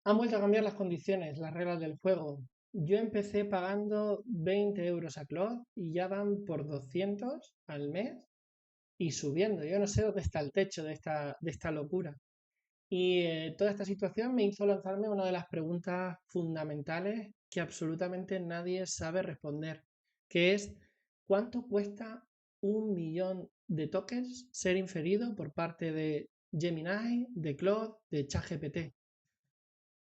Han vuelto a cambiar las condiciones, las reglas del juego. Yo empecé pagando 20 euros a Cloud y ya van por 200 al mes y subiendo. Yo no sé dónde está el techo de esta locura. Y toda esta situación me hizo lanzarme una de las preguntas fundamentales que absolutamente nadie sabe responder, que es ¿cuánto cuesta 1 millón de tokens ser inferido por parte de Gemini, de Claude, de ChatGPT?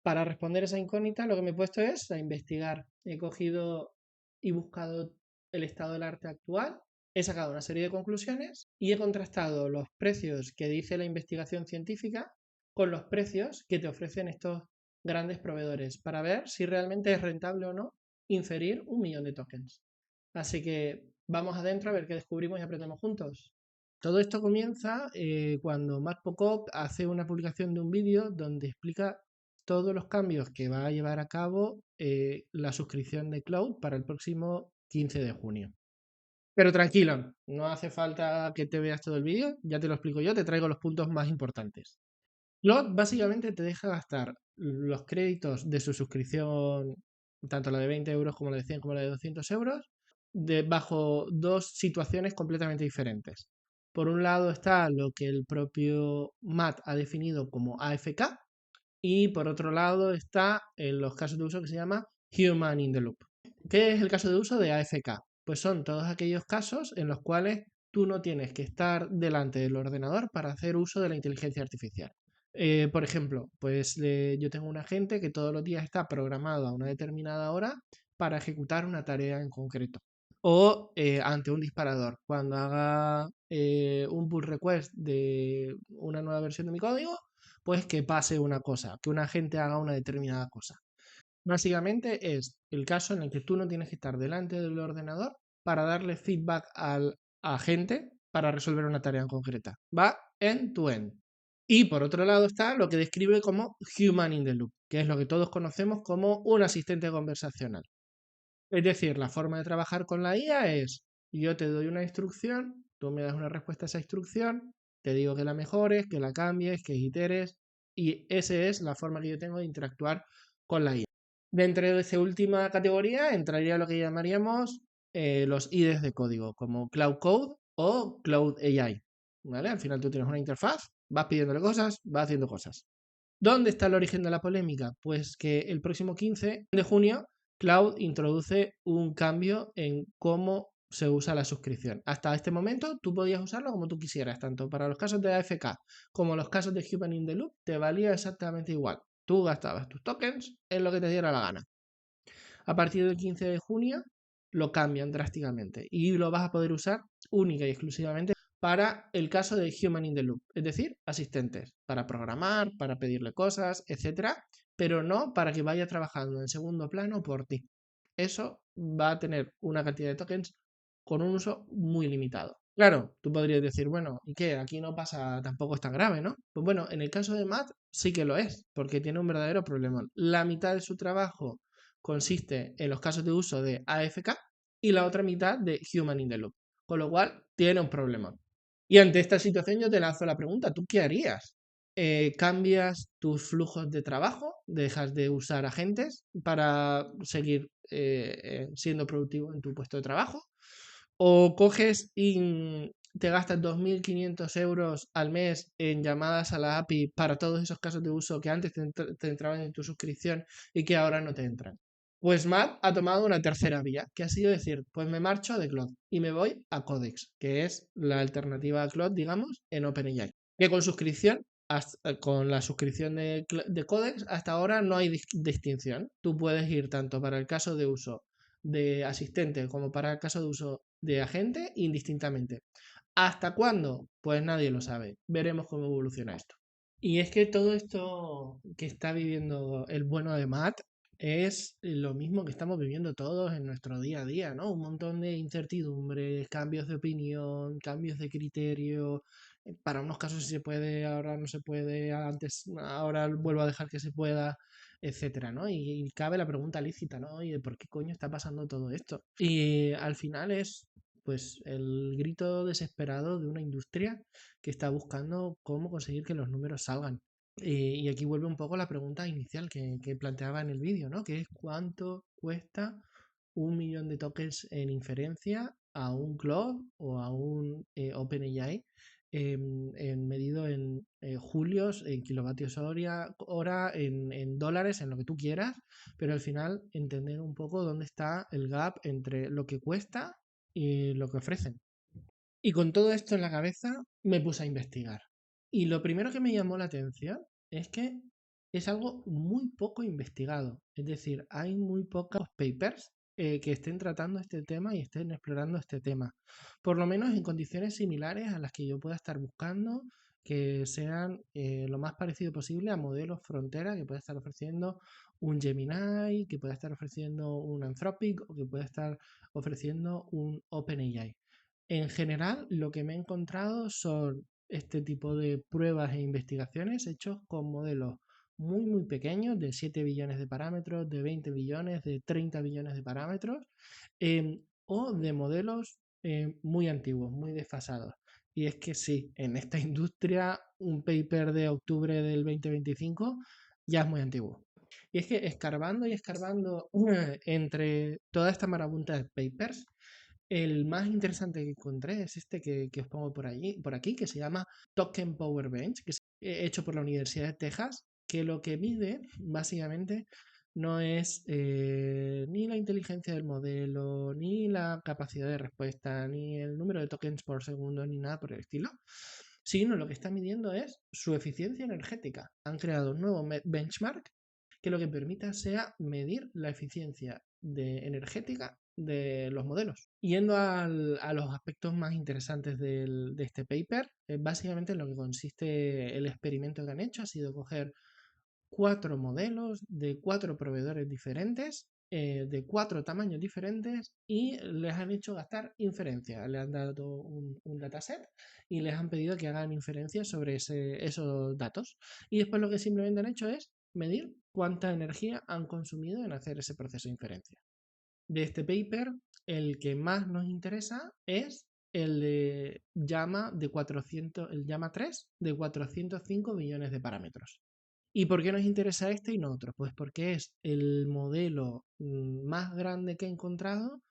Para responder esa incógnita, lo que me he puesto es a investigar. He cogido y buscado el estado del arte actual, he sacado una serie de conclusiones y he contrastado los precios que dice la investigación científica con los precios que te ofrecen estos grandes proveedores para ver si realmente es rentable o no inferir 1 millón de tokens. Así que vamos adentro a ver qué descubrimos y aprendemos juntos. Todo esto comienza cuando Matt Pocock hace una publicación de un vídeo donde explica todos los cambios que va a llevar a cabo la suscripción de Cloud para el próximo 15 de junio. Pero tranquilo, no hace falta que te veas todo el vídeo, ya te lo explico yo, te traigo los puntos más importantes. Cloud básicamente te deja gastar los créditos de su suscripción, tanto la de 20 euros como la de 100 como la de 200 euros, bajo dos situaciones completamente diferentes. Por un lado está lo que el propio Matt ha definido como AFK y por otro lado está en los casos de uso que se llama Human in the Loop. ¿Qué es el caso de uso de AFK? Pues son todos aquellos casos en los cuales tú no tienes que estar delante del ordenador para hacer uso de la inteligencia artificial. Por ejemplo, pues yo tengo un agente que todos los días está programado a una determinada hora para ejecutar una tarea en concreto. O ante un disparador, cuando haga un pull request de una nueva versión de mi código, pues que pase una cosa, que un agente haga una determinada cosa. Básicamente es el caso en el que tú no tienes que estar delante del ordenador para darle feedback al agente para resolver una tarea en concreta. Va end-to-end. Y por otro lado está lo que describe como Human in the Loop, que es lo que todos conocemos como un asistente conversacional. Es decir, la forma de trabajar con la IA es, yo te doy una instrucción, tú me das una respuesta a esa instrucción, te digo que la mejores, que la cambies, que iteres, y esa es la forma que yo tengo de interactuar con la IA. Dentro de esa última categoría entraría lo que llamaríamos los IDEs de código, como Cloud Code o Cloud AI. ¿Vale? Al final tú tienes una interfaz, vas pidiéndole cosas, vas haciendo cosas. ¿Dónde está el origen de la polémica? Pues que el próximo 15 de junio Cloud introduce un cambio en cómo se usa la suscripción. Hasta este momento tú podías usarlo como tú quisieras, tanto para los casos de AFK como los casos de Human in the Loop, te valía exactamente igual. Tú gastabas tus tokens en lo que te diera la gana. A partir del 15 de junio lo cambian drásticamente y lo vas a poder usar única y exclusivamente para el caso de Human in the Loop, es decir, asistentes, para programar, para pedirle cosas, etcétera, pero no para que vaya trabajando en segundo plano por ti. Eso va a tener una cantidad de tokens con un uso muy limitado. Claro, tú podrías decir, bueno, ¿y qué? Aquí no pasa, tampoco es tan grave, ¿no? Pues bueno, en el caso de Matt sí que lo es, porque tiene un verdadero problema. La mitad de su trabajo consiste en los casos de uso de AFK y la otra mitad de Human in the Loop, con lo cual tiene un problema. Y ante esta situación yo te lanzo la pregunta, ¿tú qué harías? ¿Cambias tus flujos de trabajo? ¿Dejas de usar agentes para seguir siendo productivo en tu puesto de trabajo? ¿O coges y te gastas 2.500 euros al mes en llamadas a la API para todos esos casos de uso que antes te entraban en tu suscripción y que ahora no te entran? Pues Matt ha tomado una tercera vía, que ha sido decir, pues me marcho de Cloud y me voy a Codex, que es la alternativa a Cloud, digamos, en OpenAI. Que con suscripción, con la suscripción de Codex, hasta ahora no hay distinción. Tú puedes ir tanto para el caso de uso de asistente como para el caso de uso de agente indistintamente. ¿Hasta cuándo? Pues nadie lo sabe. Veremos cómo evoluciona esto. Y es que todo esto que está viviendo el bueno de Matt es lo mismo que estamos viviendo todos en nuestro día a día, ¿no? Un montón de incertidumbres, cambios de opinión, cambios de criterio. Para unos casos sí se puede, ahora no se puede, antes, ahora vuelvo a dejar que se pueda, etcétera, ¿no? Y cabe la pregunta lícita, ¿no? ¿Y de por qué coño está pasando todo esto? Y al final es, pues, el grito desesperado de una industria que está buscando cómo conseguir que los números salgan. Y aquí vuelve un poco la pregunta inicial que planteaba en el vídeo, ¿no? Que es cuánto cuesta 1 millón de tokens en inferencia a un Claude o a un OpenAI medido en julios, en kilovatios hora, en dólares, en lo que tú quieras, pero al final entender un poco dónde está el gap entre lo que cuesta y lo que ofrecen. Y con todo esto en la cabeza me puse a investigar. Y lo primero que me llamó la atención es que es algo muy poco investigado. Es decir, hay muy pocos papers que estén tratando este tema y estén explorando este tema. Por lo menos en condiciones similares a las que yo pueda estar buscando, que sean lo más parecido posible a modelos frontera que pueda estar ofreciendo un Gemini, que pueda estar ofreciendo un Anthropic o que pueda estar ofreciendo un OpenAI. En general, lo que me he encontrado son este tipo de pruebas e investigaciones hechos con modelos muy pequeños, de 7 billones de parámetros, de 20 billones, de 30 billones de parámetros, o de modelos muy antiguos, muy desfasados. Y es que sí, en esta industria un paper de octubre del 2025 ya es muy antiguo. Y es que escarbando y escarbando entre toda esta marabunta de papers, el más interesante que encontré es este que os pongo por aquí, que se llama Token Power Bench, que es hecho por la Universidad de Texas, que lo que mide básicamente no es ni la inteligencia del modelo, ni la capacidad de respuesta, ni el número de tokens por segundo, ni nada por el estilo, sino lo que está midiendo es su eficiencia energética. Han creado un nuevo benchmark que lo que permita sea medir la eficiencia energética de los modelos. Yendo a los aspectos más interesantes de este paper, básicamente en lo que consiste el experimento que han hecho ha sido coger 4 modelos de 4 proveedores diferentes, de 4 tamaños diferentes, y les han hecho gastar inferencias. Le han dado un dataset y les han pedido que hagan inferencias sobre esos datos. Y después lo que simplemente han hecho es medir cuánta energía han consumido en hacer ese proceso de inferencia. De este paper, el que más nos interesa es el de llama de 400, el llama 3 de 405 billones de parámetros. ¿Y por qué nos interesa este y no otro? Pues porque es el modelo más grande que he encontrado,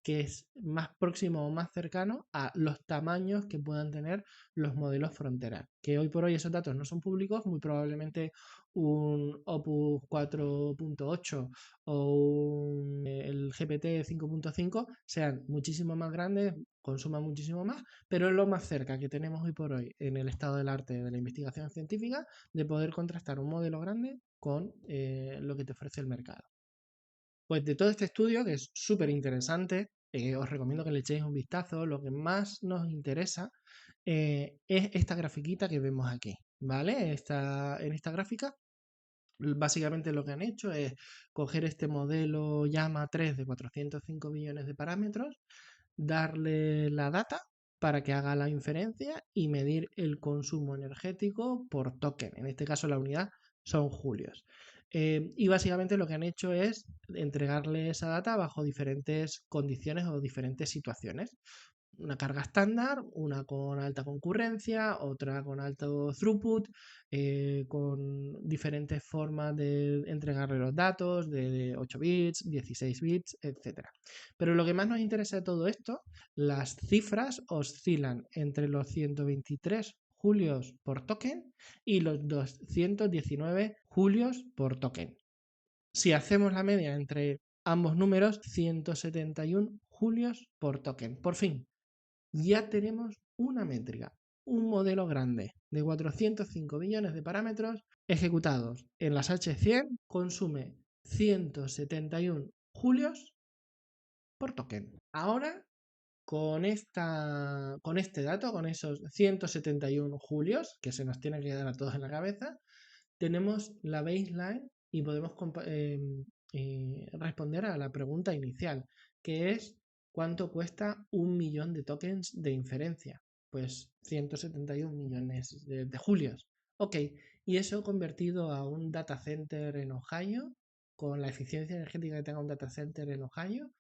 que es más próximo o más cercano a los tamaños que puedan tener los modelos frontera. Que hoy por hoy esos datos no son públicos, muy probablemente un Opus 4.8 o el GPT 5.5 sean muchísimo más grandes, consuman muchísimo más, pero es lo más cerca que tenemos hoy por hoy en el estado del arte de la investigación científica de poder contrastar un modelo grande con lo que te ofrece el mercado. Pues de todo este estudio, que es súper interesante, os recomiendo que le echéis un vistazo. Lo que más nos interesa es esta grafiquita que vemos aquí, ¿vale? En esta gráfica, básicamente lo que han hecho es coger este modelo Llama 3 de 405 billones de parámetros, darle la data para que haga la inferencia y medir el consumo energético por token. En este caso la unidad son julios. Y básicamente lo que han hecho es entregarle esa data bajo diferentes condiciones o diferentes situaciones. Una carga estándar, una con alta concurrencia, otra con alto throughput, con diferentes formas de entregarle los datos, de 8 bits, 16 bits, etc. Pero lo que más nos interesa de todo esto, las cifras oscilan entre los 123 julios por token y los 219 julios por token. Si hacemos la media entre ambos números, 171 julios por token. Por fin, ya tenemos una métrica, un modelo grande de 405 billones de parámetros ejecutados en las H100 consume 171 julios por token. Ahora, con este dato, con esos 171 julios, que se nos tiene que dar a todos en la cabeza, tenemos la baseline y podemos responder a la pregunta inicial, que es ¿cuánto cuesta 1 millón de tokens de inferencia? Pues 171 millones de julios. Ok, y eso convertido a un data center en Ohio, con la eficiencia energética que tenga un data center en Ohio,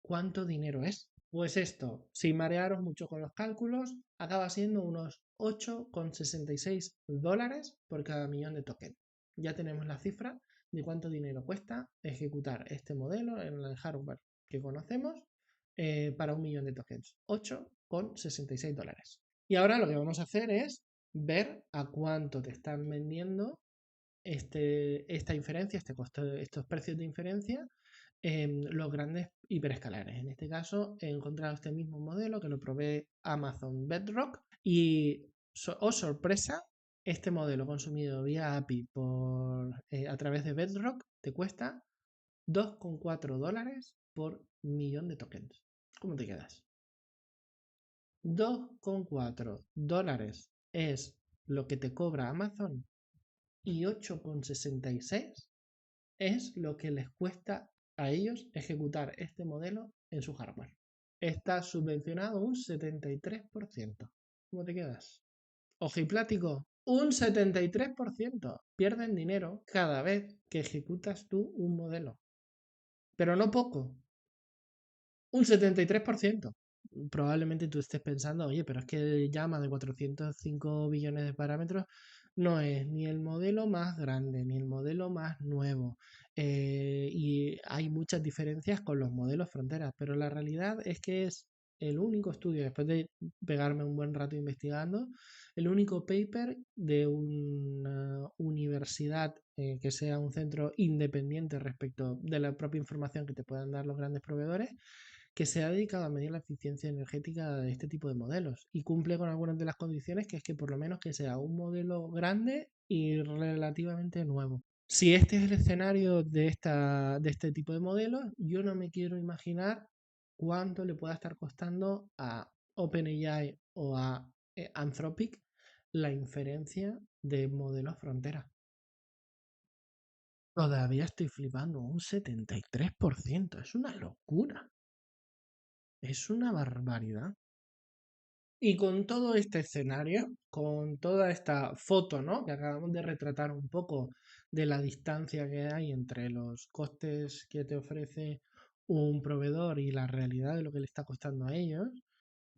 ¿cuánto dinero es? Pues esto, sin marearos mucho con los cálculos, acaba siendo unos $8,66 por cada millón de tokens. Ya tenemos la cifra de cuánto dinero cuesta ejecutar este modelo en el hardware que conocemos para 1 millón de tokens. $8,66. Y ahora lo que vamos a hacer es ver a cuánto te están vendiendo esta inferencia, estos precios de inferencia en los grandes hiperescalares. En este caso he encontrado este mismo modelo que lo provee Amazon Bedrock y, oh sorpresa, este modelo consumido vía API a través de Bedrock te cuesta $2,4 por millón de tokens. ¿Cómo te quedas? $2,4 es lo que te cobra Amazon y 8,66 es lo que les cuesta a ellos ejecutar este modelo en su hardware. Está subvencionado un 73%. ¿Cómo te quedas? Ojiplático, un 73%. Pierden dinero cada vez que ejecutas tú un modelo. Pero no poco. Un 73%. Probablemente tú estés pensando, oye, pero es que llama de 405 billones de parámetros no es ni el modelo más grande, ni el modelo más nuevo. Y hay muchas diferencias con los modelos fronteras, pero la realidad es que es el único estudio, después de pegarme un buen rato investigando, el único paper de una universidad que sea un centro independiente respecto de la propia información que te puedan dar los grandes proveedores, que se ha dedicado a medir la eficiencia energética de este tipo de modelos y cumple con algunas de las condiciones, que es que por lo menos que sea un modelo grande y relativamente nuevo. Si este es el escenario de este tipo de modelos, yo no me quiero imaginar cuánto le pueda estar costando a OpenAI o a Anthropic la inferencia de modelos frontera. Todavía estoy flipando, un 73%, es una locura. Es una barbaridad. Y con todo este escenario, con toda esta foto, ¿no?, que acabamos de retratar un poco de la distancia que hay entre los costes que te ofrece un proveedor y la realidad de lo que le está costando a ellos,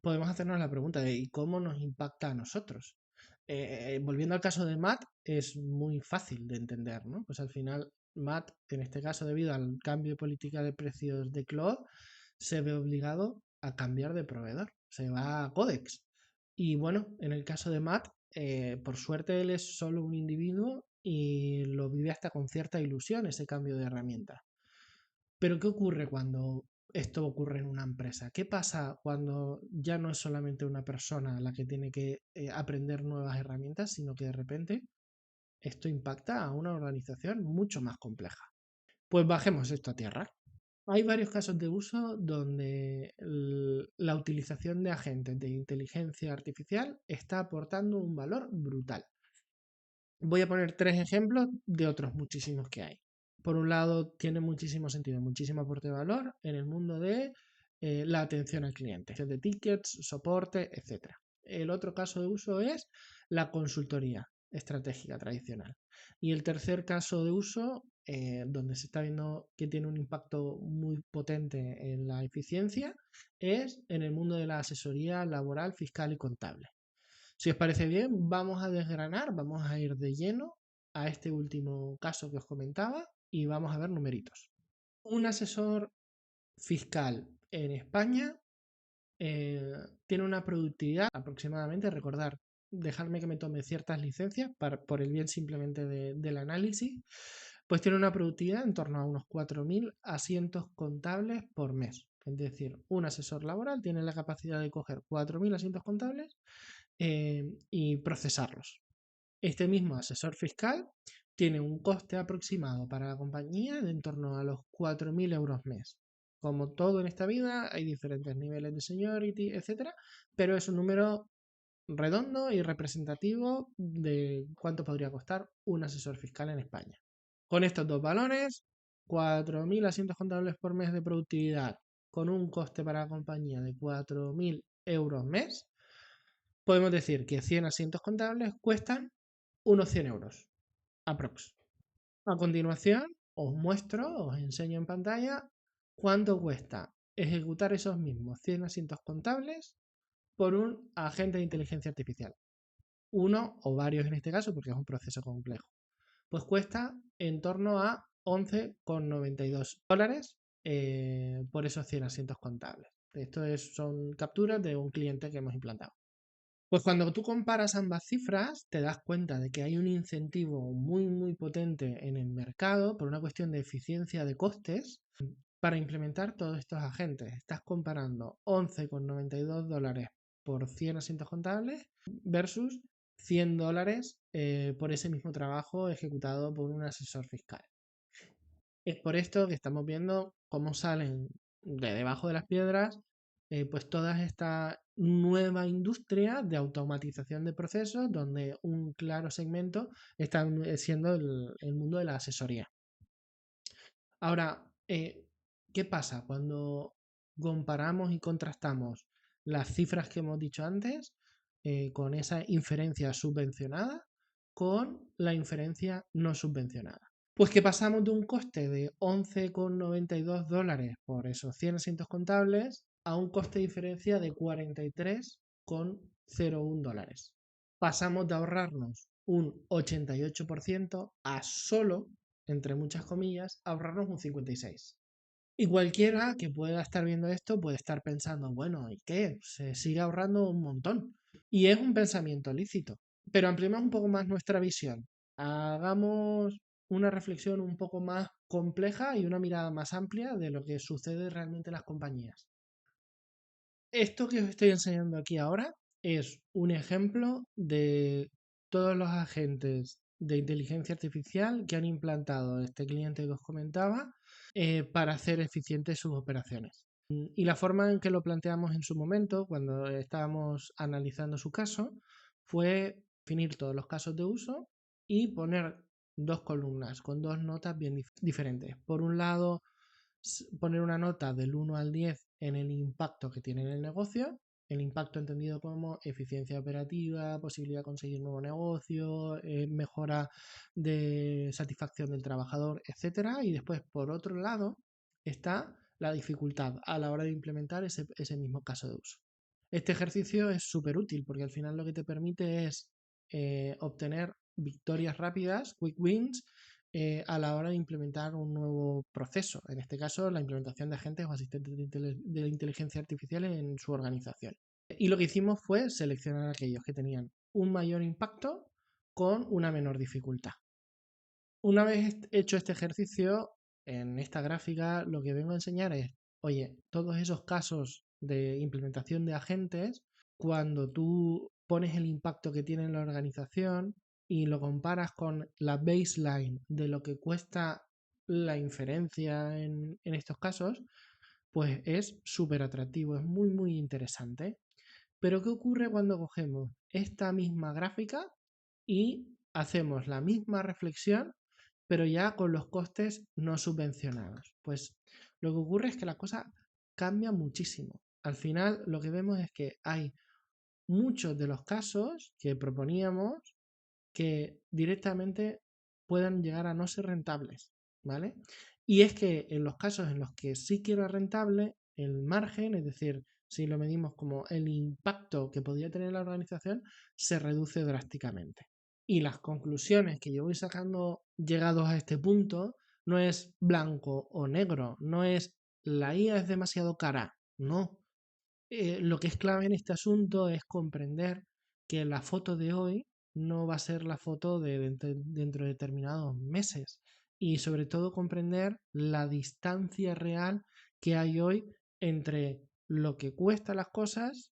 podemos hacernos la pregunta de ¿y cómo nos impacta a nosotros? Volviendo al caso de Matt, es muy fácil de entender, ¿no? Pues al final, Matt, en este caso, debido al cambio de política de precios de Claude, se ve obligado a cambiar de proveedor, se va a Codex. Y bueno, en el caso de Matt, por suerte él es solo un individuo y lo vive hasta con cierta ilusión ese cambio de herramienta. Pero ¿qué ocurre cuando esto ocurre en una empresa? ¿Qué pasa cuando ya no es solamente una persona la que tiene que aprender nuevas herramientas, sino que de repente esto impacta a una organización mucho más compleja? Pues bajemos esto a tierra. Hay varios casos de uso donde la utilización de agentes de inteligencia artificial está aportando un valor brutal. Voy a poner 3 ejemplos de otros muchísimos que hay. Por un lado, tiene muchísimo sentido, muchísimo aporte de valor en el mundo de la atención al cliente, de tickets, soporte, etc. El otro caso de uso es la consultoría estratégica tradicional. Y el tercer caso de uso, donde se está viendo que tiene un impacto muy potente en la eficiencia, es en el mundo de la asesoría laboral, fiscal y contable. Si os parece bien, vamos a desgranar, vamos a ir de lleno a este último caso que os comentaba y vamos a ver numeritos. Un asesor fiscal en España tiene una productividad aproximadamente, recordar, dejarme que me tome ciertas licencias por el bien simplemente del análisis, pues tiene una productividad en torno a unos 4.000 asientos contables por mes. Es decir, un asesor laboral tiene la capacidad de coger 4.000 asientos contables y procesarlos. Este mismo asesor fiscal tiene un coste aproximado para la compañía de en torno a los 4.000 euros mes. Como todo en esta vida, hay diferentes niveles de seniority, etcétera, pero es un número redondo y representativo de cuánto podría costar un asesor fiscal en España. Con estos dos valores, 4.000 asientos contables por mes de productividad, con un coste para la compañía de 4.000 euros mes, podemos decir que 100 asientos contables cuestan unos 100 euros, aprox. A continuación, os enseño en pantalla cuánto cuesta ejecutar esos mismos 100 asientos contables por un agente de inteligencia artificial. uno o varios en este caso, porque es un proceso complejo, pues cuesta en torno a $11,92 por esos 100 asientos contables. Son capturas de un cliente que hemos implantado. Pues cuando tú comparas ambas cifras, te das cuenta de que hay un incentivo muy, muy potente en el mercado por una cuestión de eficiencia de costes para implementar todos estos agentes. Estás comparando $11,92 por 100 asientos contables versus $100 por ese mismo trabajo ejecutado por un asesor fiscal. Es por esto que estamos viendo cómo salen de debajo de las piedras pues toda esta nueva industria de automatización de procesos donde un claro segmento está siendo el mundo de la asesoría. Ahora, ¿qué pasa cuando comparamos y contrastamos las cifras que hemos dicho antes con esa inferencia subvencionada con la inferencia no subvencionada? Pues que pasamos de un coste de $11,92 por esos 100 asientos contables a un coste de diferencia de $43,01. Pasamos de ahorrarnos un 88% a solo, entre muchas comillas, ahorrarnos un 56%. Y cualquiera que pueda estar viendo esto puede estar pensando, bueno, ¿y qué? Se sigue ahorrando un montón. Y es un pensamiento lícito. Pero ampliemos un poco más nuestra visión. Hagamos una reflexión un poco más compleja y una mirada más amplia de lo que sucede realmente en las compañías. Esto que os estoy enseñando aquí ahora es un ejemplo de todos los agentes de inteligencia artificial que han implantado este cliente que os comentaba para hacer eficientes sus operaciones. Y la forma en que lo planteamos en su momento, cuando estábamos analizando su caso, fue definir todos los casos de uso y poner dos columnas con dos notas bien diferentes. Por un lado, poner una nota del 1 al 10 en el impacto que tiene en el negocio, el impacto entendido como eficiencia operativa, posibilidad de conseguir nuevo negocio, mejora de satisfacción del trabajador, etcétera. Y después, por otro lado, está la dificultad a la hora de implementar ese mismo caso de uso. Este ejercicio es súper útil porque al final lo que te permite es obtener victorias rápidas, quick wins, a la hora de implementar un nuevo proceso. En este caso, la implementación de agentes o asistentes de inteligencia artificial en su organización. Y lo que hicimos fue seleccionar aquellos que tenían un mayor impacto con una menor dificultad. Una vez hecho este ejercicio, en esta gráfica lo que vengo a enseñar es, oye, todos esos casos de implementación de agentes, cuando tú pones el impacto que tiene en la organización y lo comparas con la baseline de lo que cuesta la inferencia en estos casos, pues es súper atractivo, es muy, muy interesante. Pero ¿qué ocurre cuando cogemos esta misma gráfica y hacemos la misma reflexión pero ya con los costes no subvencionados? Pues lo que ocurre es que la cosa cambia muchísimo. Al final lo que vemos es que hay muchos de los casos que proponíamos que directamente puedan llegar a no ser rentables, ¿vale? Y es que en los casos en los que sí que era rentable, el margen, es decir, si lo medimos como el impacto que podía tener la organización, se reduce drásticamente. Y las conclusiones que yo voy sacando llegados a este punto no es blanco o negro, no es la IA es demasiado cara, no. Lo que es clave en este asunto es comprender que la foto de hoy no va a ser la foto dentro de determinados meses y sobre todo comprender la distancia real que hay hoy entre lo que cuestan las cosas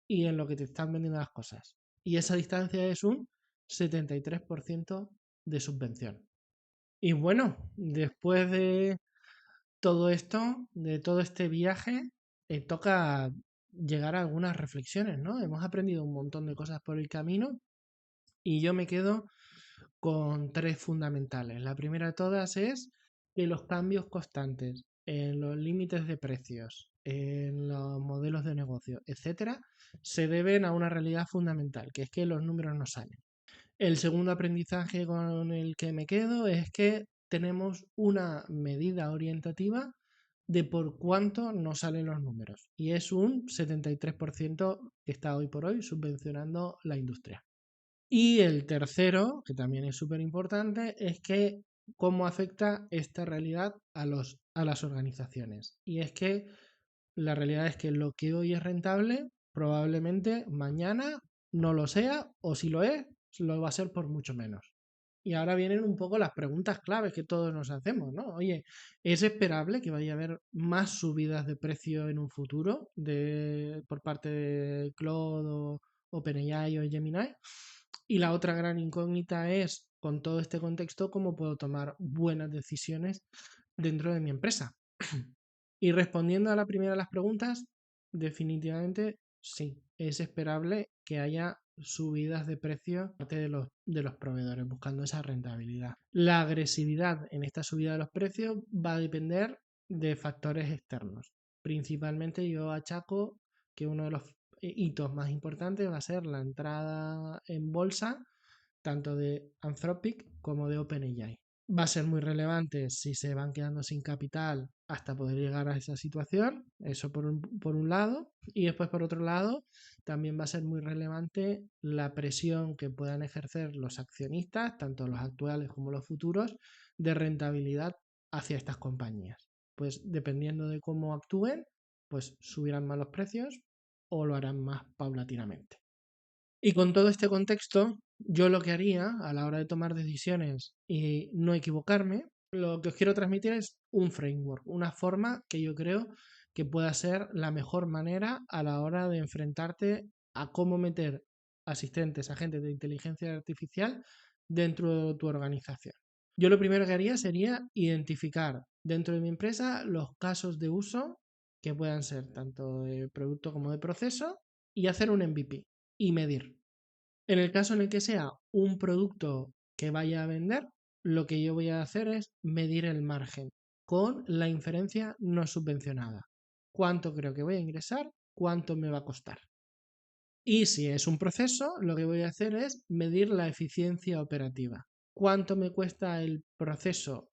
y en lo que te están vendiendo las cosas. Y esa distancia es un 73% de subvención. Y bueno, después de todo esto, de todo este viaje, toca llegar a algunas reflexiones, ¿no? Hemos aprendido un montón de cosas por el camino y yo me quedo con tres fundamentales. La primera de todas es que los cambios constantes en los límites de precios, en los modelos de negocio, etcétera, se deben a una realidad fundamental, que es que los números no salen. El segundo aprendizaje con el que me quedo es que tenemos una medida orientativa de por cuánto nos salen los números. Y es un 73% que está hoy por hoy subvencionando la industria. Y el tercero, que también es súper importante, es que cómo afecta esta realidad a las organizaciones. Y es que la realidad es que lo que hoy es rentable, probablemente mañana no lo sea, o si lo es, lo va a ser por mucho menos. Y ahora vienen un poco las preguntas claves que todos nos hacemos, ¿no? Oye, ¿es esperable que vaya a haber más subidas de precio en un futuro por parte de Claude o OpenAI o Gemini? Y la otra gran incógnita es, con todo este contexto, cómo puedo tomar buenas decisiones dentro de mi empresa. Y respondiendo a la primera de las preguntas, definitivamente sí, es esperable que haya subidas de precio por parte de los proveedores buscando esa rentabilidad. La agresividad en esta subida de los precios va a depender de factores externos. Principalmente yo achaco que uno de los hitos más importantes va a ser la entrada en bolsa tanto de Anthropic como de OpenAI. Va a ser muy relevante si se van quedando sin capital hasta poder llegar a esa situación, eso por un lado, y después por otro lado también va a ser muy relevante la presión que puedan ejercer los accionistas, tanto los actuales como los futuros, de rentabilidad hacia estas compañías. Pues dependiendo de cómo actúen, pues subirán más los precios o lo harán más paulatinamente. Y con todo este contexto, yo lo que haría a la hora de tomar decisiones y no equivocarme, lo que os quiero transmitir es un framework, una forma que yo creo que pueda ser la mejor manera a la hora de enfrentarte a cómo meter asistentes, agentes de inteligencia artificial dentro de tu organización. Yo lo primero que haría sería identificar dentro de mi empresa los casos de uso que puedan ser tanto de producto como de proceso y hacer un MVP y medir. En el caso en el que sea un producto que vaya a vender, lo que yo voy a hacer es medir el margen con la inferencia no subvencionada. ¿Cuánto creo que voy a ingresar? ¿Cuánto me va a costar? Y si es un proceso, lo que voy a hacer es medir la eficiencia operativa. ¿Cuánto me cuesta el proceso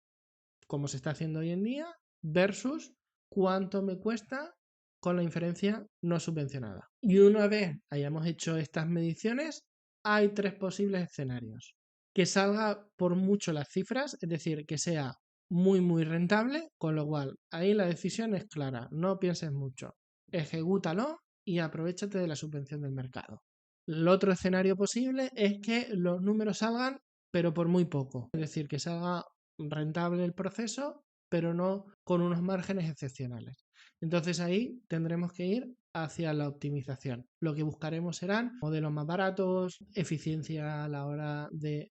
como se está haciendo hoy en día versus cuánto me cuesta con la inferencia no subvencionada? Y una vez hayamos hecho estas mediciones, hay tres posibles escenarios. Que salga por mucho las cifras, es decir, que sea muy rentable, con lo cual ahí la decisión es clara, no pienses mucho, ejecútalo y aprovéchate de la subvención del mercado. El otro escenario posible es que los números salgan, pero por muy poco, es decir, que salga rentable el proceso, pero no con unos márgenes excepcionales. Entonces ahí tendremos que ir hacia la optimización. Lo que buscaremos serán modelos más baratos, eficiencia a la hora de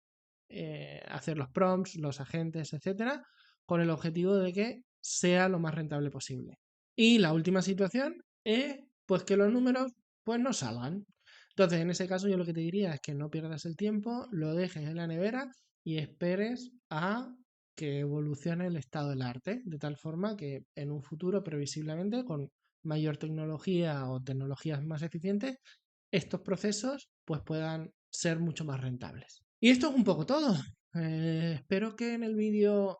hacer los prompts, los agentes, etcétera, con el objetivo de que sea lo más rentable posible. Y la última situación es pues que los números pues no salgan. Entonces, en ese caso yo lo que te diría es que no pierdas el tiempo, lo dejes en la nevera y esperes a que evolucione el estado del arte, de tal forma que en un futuro, previsiblemente, con mayor tecnología o tecnologías más eficientes, estos procesos pues puedan ser mucho más rentables. Y esto es un poco todo. Espero que en el vídeo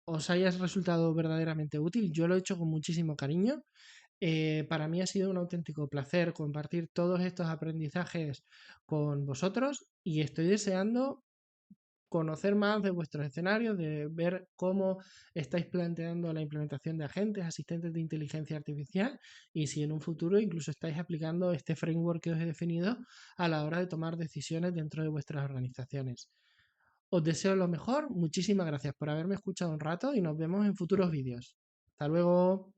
os haya resultado verdaderamente útil. Yo lo he hecho con muchísimo cariño. Para mí ha sido un auténtico placer compartir todos estos aprendizajes con vosotros y estoy deseando conocer más de vuestros escenarios, de ver cómo estáis planteando la implementación de agentes, asistentes de inteligencia artificial y si en un futuro incluso estáis aplicando este framework que os he definido a la hora de tomar decisiones dentro de vuestras organizaciones. Os deseo lo mejor, muchísimas gracias por haberme escuchado un rato y nos vemos en futuros vídeos. Hasta luego.